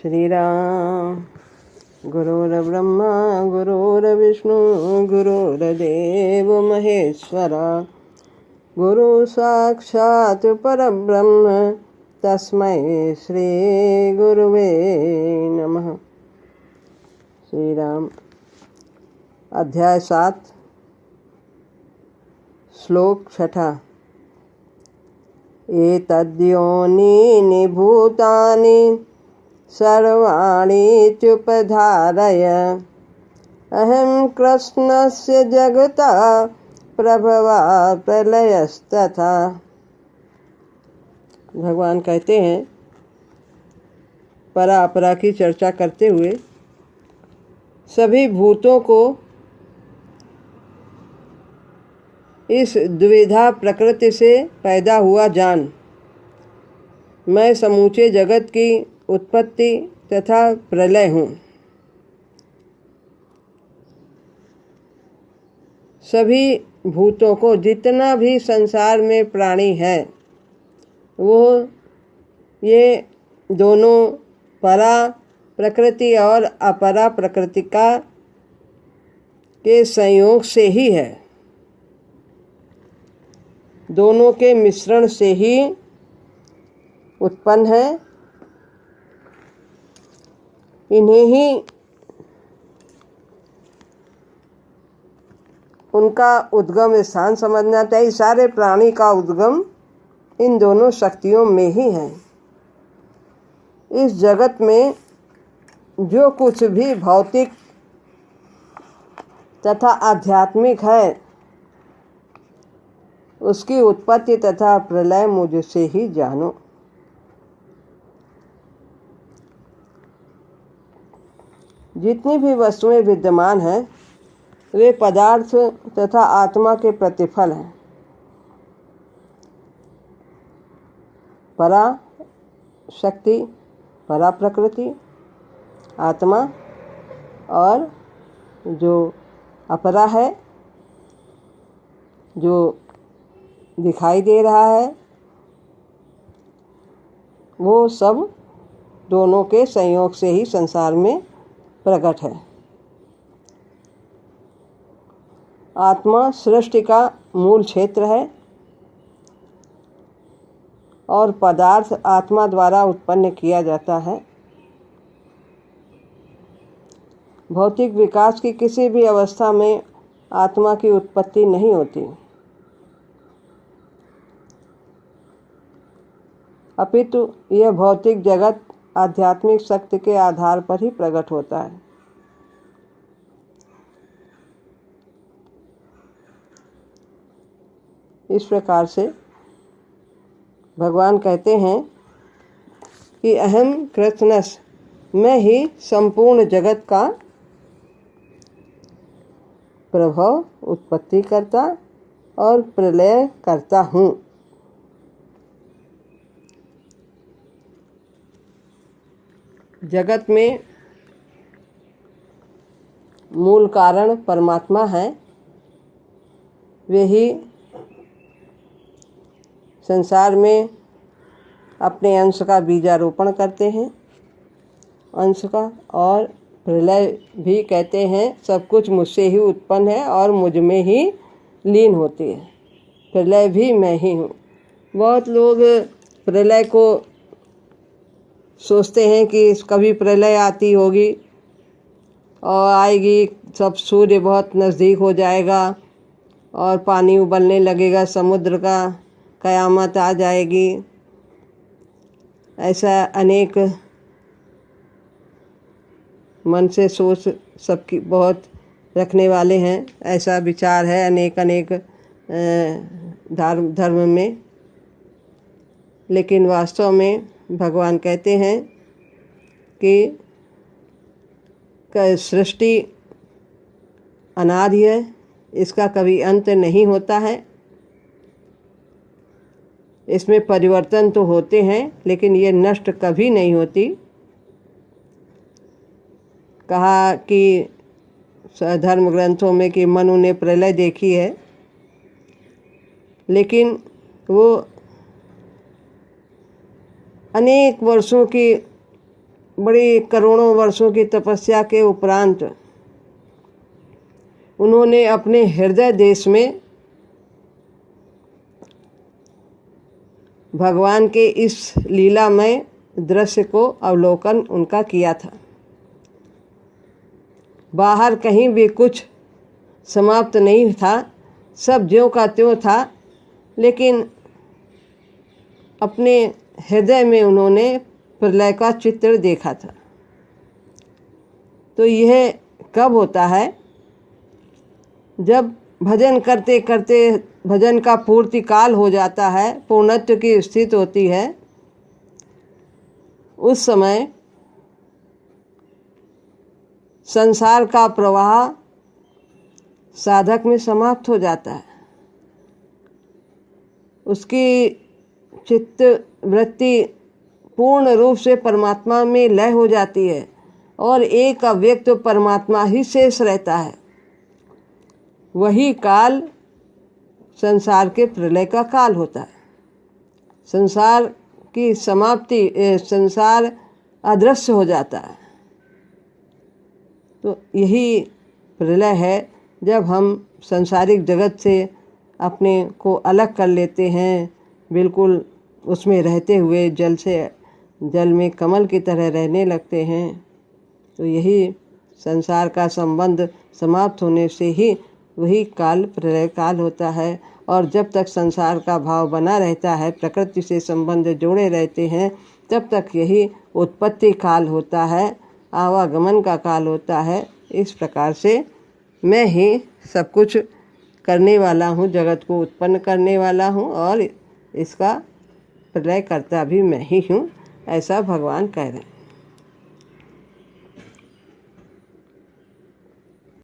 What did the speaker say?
श्री राम। गुरुर्ब्रह्मा गुरुर्विष्णु गुरुर्देव महेश्वरा, गुरु साक्षात् परब्रह्म तस्मै श्री गुरुवे नमः। श्री राम। अध्याय 7, श्लोक 6। एतद्योनीनि भूतानि सर्वाणि चुपधारय, अहं कृष्णस्य जगता प्रभवा प्रलयस्तथा। भगवान कहते हैं, परा अपरा की चर्चा करते हुए, सभी भूतों को इस द्विधा प्रकृति से पैदा हुआ जान, मैं समूचे जगत की उत्पत्ति तथा प्रलय हूँ। सभी भूतों को, जितना भी संसार में प्राणी है, वो ये दोनों परा प्रकृति और अपरा प्रकृति के संयोग से ही है। दोनों के मिश्रण से ही उत्पन्न है। इन्हें ही उनका उद्गम स्थान समझना चाहिए। सारे प्राणी का उद्गम इन दोनों शक्तियों में ही है। इस जगत में जो कुछ भी भौतिक तथा आध्यात्मिक है, उसकी उत्पत्ति तथा प्रलय मुझसे ही जानो। जितनी भी वस्तुएं विद्यमान हैं, वे पदार्थ तथा आत्मा के प्रतिफल हैं। परा शक्ति, परा प्रकृति, आत्मा, और जो अपरा है, जो दिखाई दे रहा है, वो सब दोनों के संयोग से ही संसार में प्रकट है। आत्मा सृष्टि का मूल क्षेत्र है और पदार्थ आत्मा द्वारा उत्पन्न किया जाता है। भौतिक विकास की किसी भी अवस्था में आत्मा की उत्पत्ति नहीं होती, अपितु यह भौतिक जगत आध्यात्मिक शक्ति के आधार पर ही प्रकट होता है। इस प्रकार से भगवान कहते हैं कि अहम कृष्णस्, मैं ही संपूर्ण जगत का प्रभाव, उत्पत्ति करता और प्रलय करता हूँ। जगत में मूल कारण परमात्मा है। वे ही संसार में अपने अंश का बीजारोपण करते हैं, अंश का, और प्रलय भी कहते हैं सब कुछ मुझसे ही उत्पन्न है और मुझ में ही लीन होती है। प्रलय भी मैं ही हूँ। बहुत लोग प्रलय को सोचते हैं कि कभी प्रलय आती होगी और आएगी, सब सूर्य बहुत नज़दीक हो जाएगा और पानी उबलने लगेगा, समुद्र का कयामत आ जाएगी। ऐसा अनेक मन से सोच सबकी बहुत रखने वाले हैं। ऐसा विचार है अनेक धर्म में। लेकिन वास्तव में भगवान कहते हैं कि सृष्टि अनादि है, इसका कभी अंत नहीं होता है। इसमें परिवर्तन तो होते हैं, लेकिन ये नष्ट कभी नहीं होती। कहा कि धर्म ग्रंथों में कि मनु ने प्रलय देखी है, लेकिन वो अनेक वर्षों की बड़ी करोड़ों वर्षों की तपस्या के उपरांत उन्होंने अपने हृदय देश में भगवान के इस लीलामय दृश्य को अवलोकन उनका किया था। बाहर कहीं भी कुछ समाप्त नहीं था, सब ज्यों का त्यों था, लेकिन अपने हृदय में उन्होंने प्रलय का चित्र देखा था। तो यह कब होता है? जब भजन करते करते भजन का पूर्ति काल हो जाता है, पूर्णत्व की स्थिति होती है, उस समय संसार का प्रवाह साधक में समाप्त हो जाता है। उसकी चित्त वृत्ति पूर्ण रूप से परमात्मा में लय हो जाती है और एक अव्यक्त परमात्मा ही शेष रहता है। वही काल संसार के प्रलय का काल होता है। संसार की समाप्ति, संसार अदृश्य हो जाता है। तो यही प्रलय है, जब हम सांसारिक जगत से अपने को अलग कर लेते हैं, बिल्कुल उसमें रहते हुए जल में कमल की तरह रहने लगते हैं। तो यही संसार का संबंध समाप्त होने से ही वही काल प्रलय काल होता है। और जब तक संसार का भाव बना रहता है, प्रकृति से संबंध जोड़े रहते हैं, तब तक यही उत्पत्ति काल होता है, आवागमन का काल होता है। इस प्रकार से मैं ही सब कुछ करने वाला हूँ, जगत को उत्पन्न करने वाला हूँ और इसका प्रलय करता भी मैं ही हूँ, ऐसा भगवान कह रहे हैं।